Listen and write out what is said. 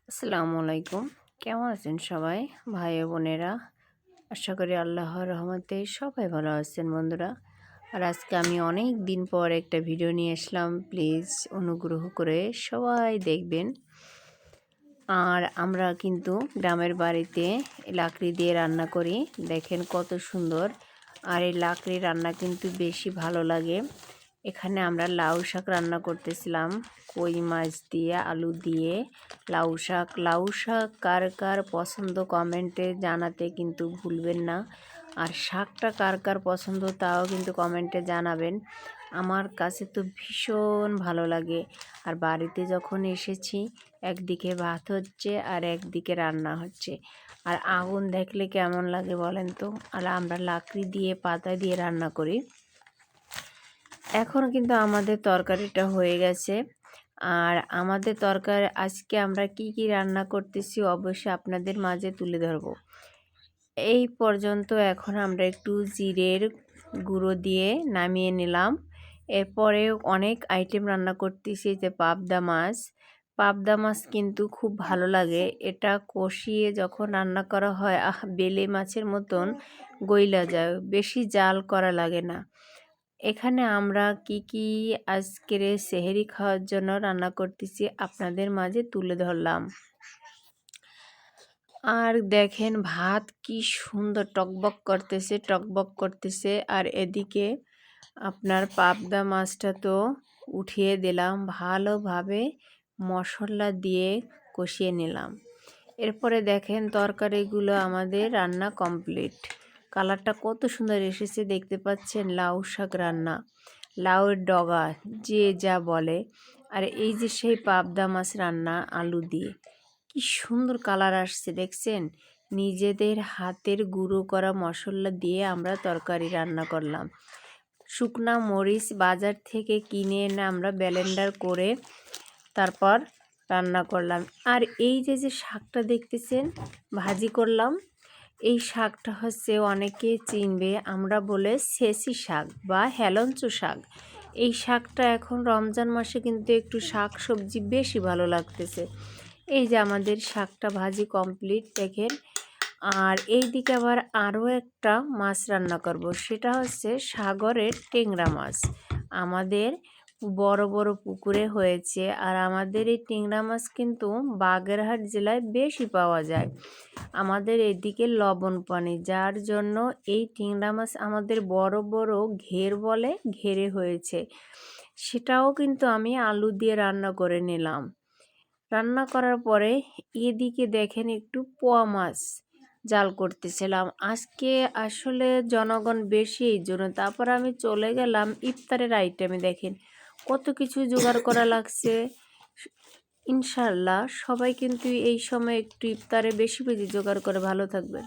আসসালামু আলাইকুম। কেমন আছেন সবাই ভাই ও বোনেরা? আশা করি আল্লাহর রহমতে সবাই ভালো আছেন বন্ধুরা। আর আজকে আমি অনেক দিন পর একটা ভিডিও নিয়ে আসলাম, প্লিজ অনুগ্রহ করে সবাই দেখবেন। আর আমরা কিন্তু গ্রামের বাড়িতে লাকড়ি দিয়ে রান্না করি, দেখেন কত সুন্দর। আর এই লাকড়ি রান্না কিন্তু বেশি ভালো লাগে। এখানে আমরা লাউ শাক রান্না করতেছিলাম, কই মাছ দিয়ে আলু দিয়ে লাউ শাক কার কার পছন্দ কমেন্টে জানাতে কিন্তু ভুলবেন না। আর শাকটা কার কার পছন্দ তাও কিন্তু কমেন্টে জানাবেন। আমার কাছে তো ভীষণ ভালো লাগে। আর বাড়িতে যখন এসেছি, একদিকে ভাত হচ্ছে আর একদিকে রান্না হচ্ছে। আর আগুন দেখলে কেমন লাগে বলেন তো। আর আমরা লাকড়ি দিয়ে পাতা দিয়ে রান্না করি। এখন কিন্তু আমাদের তরকারিটা হয়ে গেছে। আর আমাদের তরকারি আজকে আমরা কি কি রান্না করতেছি অবশ্যই আপনাদের মাঝে তুলে ধরব। এই পর্যন্ত এখন আমরা একটু জিরের গুঁড়ো দিয়ে নামিয়ে নিলাম। এরপরে অনেক আইটেম রান্না করতেছি, যে পাবদা মাছ কিন্তু খুব ভালো লাগে। এটা কষিয়ে যখন রান্না করা হয়, বেলে মাছের মতন গইলা যায়, বেশি জাল করা লাগে না। এখানে আমরা কি কি আজকের সেহরি খাওয়ার জন্য রান্না করতেছি আপনাদের মাঝে তুলে ধরলাম। আর দেখেন ভাত কি সুন্দর টকবক করতেছে। আর এদিকে আপনার পাবদা মাছটা তো উঠিয়ে দিলাম, ভালোভাবে মশলা দিয়ে কষিয়ে নিলাম। এরপরে দেখেন তরকারিগুলো আমাদের রান্না কমপ্লিট। কালারটা কত সুন্দর এসেছে দেখতে পাচ্ছেন। লাউ শাক রান্না, লাউয়ের ডগা যে যা বলে। আর এই যে সেই পাবদা মাছ রান্না আলু দিয়ে, কি সুন্দর কালার আসছে দেখছেন। নিজেদের হাতের গুঁড়ো করা মশলা দিয়ে আমরা তরকারি রান্না করলাম। শুকনা মরিচ বাজার থেকে কিনে এনে আমরা ব্লেন্ডার করে তারপর রান্না করলাম। আর এই যে যে শাকটা দেখতেছেন ভাজি করলাম, এই শাকটা হচ্ছে অনেকে চিনবে, আমরা বলে সেসি শাক বা হেলঞ্চো শাক। এই শাকটা এখন রমজান মাসে কিন্তু একটু শাক সবজি বেশি ভালো লাগতেছে। এই যে আমাদের শাকটা ভাজি কমপ্লিট দেখেন। আর এই দিকে আবার আরও একটা মাছ রান্না করব, সেটা হচ্ছে সাগরের টেংরা মাছ। আমাদের বড় বড় পুকুরে হয়েছে। আর আমাদের এই টেংরা মাছ কিন্তু বাগেরহাট জেলায় বেশি পাওয়া যায়। আমাদের এদিকে লবণ পানি, যার জন্য এই টেংরা মাছ আমাদের বড় বড় ঘের বলে, ঘেরে হয়েছে। সেটাও কিন্তু আমি আলু দিয়ে রান্না করে নিলাম। রান্না করার পরে এদিকে দেখেন একটু পোয়া মাছ জাল করতেছিলাম। আজকে আসলে জনগণ বেশি, এই জন্য তারপর আমি চলে গেলাম ইফতারের আইটেমে। দেখেন কত কিছু জোগাড় করা লাগছে। ইনশাল্লাহ সবাই কিন্তু এই সময় একটু ইফতারে বেশি বেশি জোগাড় করে। ভালো থাকবেন।